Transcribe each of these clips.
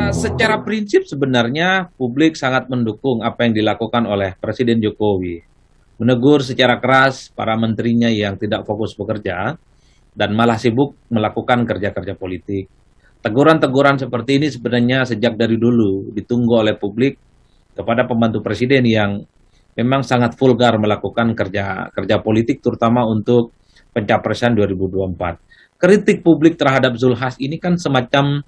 Secara prinsip sebenarnya publik sangat mendukung apa yang dilakukan oleh Presiden Jokowi. Menegur secara keras para menterinya yang tidak fokus bekerja dan malah sibuk melakukan kerja-kerja politik. Teguran-teguran seperti ini sebenarnya sejak dari dulu ditunggu oleh publik kepada pembantu presiden yang memang sangat vulgar melakukan kerja politik terutama untuk pencapresan 2024. Kritik publik terhadap Zulkifli Hasan ini kan semacam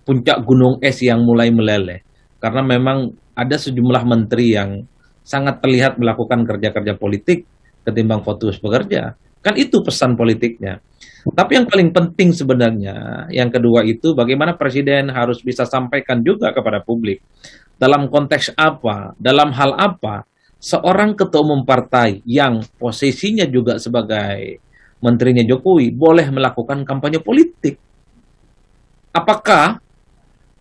puncak gunung es yang mulai meleleh. Karena memang ada sejumlah menteri yang sangat terlihat melakukan kerja-kerja politik ketimbang fokus bekerja. Kan itu pesan politiknya. Tapi yang paling penting sebenarnya, yang kedua itu bagaimana presiden harus bisa sampaikan juga kepada publik. Dalam konteks apa, dalam hal apa, seorang ketua umum partai yang posisinya juga sebagai menterinya Jokowi boleh melakukan kampanye politik. Apakah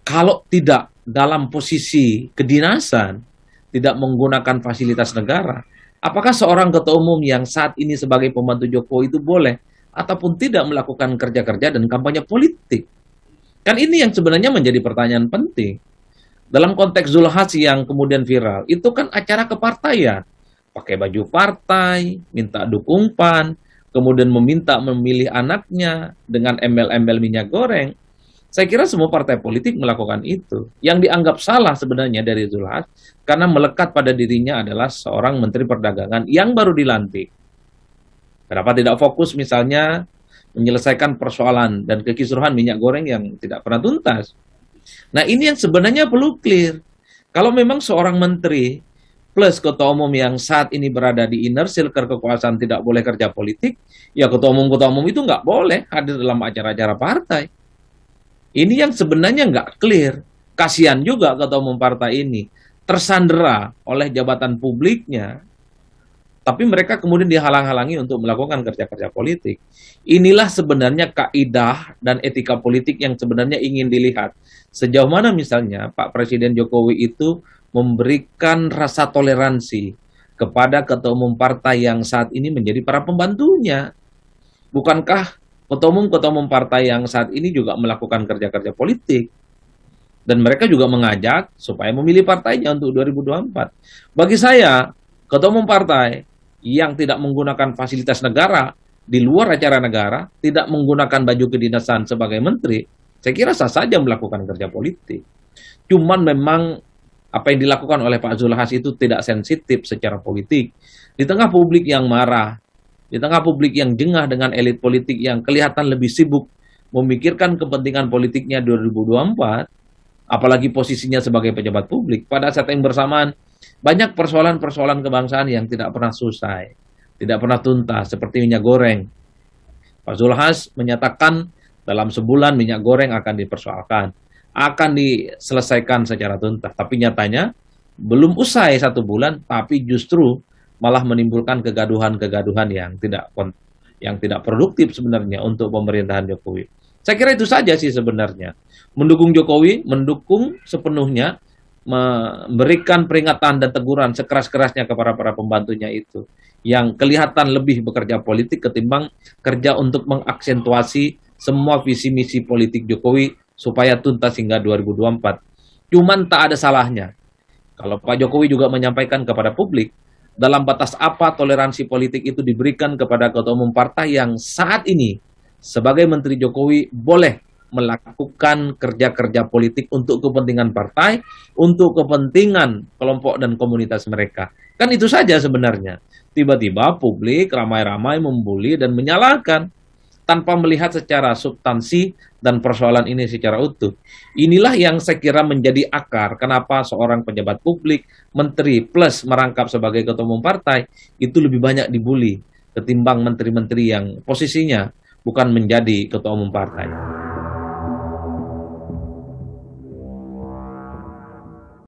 kalau tidak dalam posisi kedinasan, tidak menggunakan fasilitas negara, apakah seorang ketua umum yang saat ini sebagai pembantu Jokowi itu boleh ataupun tidak melakukan kerja-kerja dan kampanye politik? Kan ini yang sebenarnya menjadi pertanyaan penting. Dalam konteks Zulkifli Hasan yang kemudian viral, itu kan acara kepartaian. Pakai baju partai, minta dukung PAN, kemudian meminta memilih anaknya dengan embel-embel minyak goreng. Saya kira semua partai politik melakukan itu. Yang dianggap salah sebenarnya dari Zulkifli Hasan karena melekat pada dirinya adalah seorang menteri perdagangan yang baru dilantik. Kenapa tidak fokus misalnya menyelesaikan persoalan dan kekisruhan minyak goreng yang tidak pernah tuntas? Nah ini yang sebenarnya perlu clear. Kalau memang seorang menteri plus ketua umum yang saat ini berada di inner circle kekuasaan tidak boleh kerja politik, ya ketua umum itu nggak boleh hadir dalam acara-acara partai. Ini yang sebenarnya nggak clear. Kasihan juga ketua umum partai ini tersandera oleh jabatan publiknya, tapi mereka kemudian dihalang-halangi untuk melakukan kerja-kerja politik. Inilah sebenarnya kaidah dan etika politik yang sebenarnya ingin dilihat. Sejauh mana misalnya Pak Presiden Jokowi itu memberikan rasa toleransi kepada ketua umum partai yang saat ini menjadi para pembantunya. Bukankah ketua umum partai yang saat ini juga melakukan kerja-kerja politik? Dan mereka juga mengajak supaya memilih partainya untuk 2024. Bagi saya, ketua umum partai yang tidak menggunakan fasilitas negara di luar acara negara, tidak menggunakan baju kedinasan sebagai menteri, saya kira sah saja melakukan kerja politik. Cuman memang apa yang dilakukan oleh Pak Zulkifli Hasan itu tidak sensitif secara politik. Di tengah publik yang marah, di tengah publik yang jengah dengan elit politik yang kelihatan lebih sibuk memikirkan kepentingan politiknya 2024, apalagi posisinya sebagai pejabat publik, pada saat yang bersamaan banyak persoalan-persoalan kebangsaan yang tidak pernah selesai, tidak pernah tuntas, seperti minyak goreng. Pak Zulkifli Hasan menyatakan dalam sebulan minyak goreng akan dipersoalkan, akan diselesaikan secara tuntas, tapi nyatanya belum usai 1 bulan, tapi justru malah menimbulkan kegaduhan-kegaduhan yang tidak produktif sebenarnya untuk pemerintahan Jokowi. Saya kira itu saja sih sebenarnya. Mendukung Jokowi, mendukung sepenuhnya, memberikan peringatan dan teguran sekeras-kerasnya kepada para pembantunya itu, yang kelihatan lebih bekerja politik ketimbang kerja untuk mengaksentuasi semua visi misi politik Jokowi supaya tuntas hingga 2024. Cuman tak ada salahnya kalau Pak Jokowi juga menyampaikan kepada publik dalam batas apa toleransi politik itu diberikan kepada ketua umum partai yang saat ini sebagai Menteri Jokowi boleh melakukan kerja-kerja politik untuk kepentingan partai, untuk kepentingan kelompok dan komunitas mereka. Kan itu saja sebenarnya. Tiba-tiba publik ramai-ramai membuli dan menyalahkan. tanpa melihat secara substansi dan persoalan ini secara utuh. Inilah yang saya kira menjadi akar kenapa seorang pejabat publik, menteri plus merangkap sebagai ketua umum partai itu lebih banyak dibully ketimbang menteri-menteri yang posisinya bukan menjadi ketua umum partai.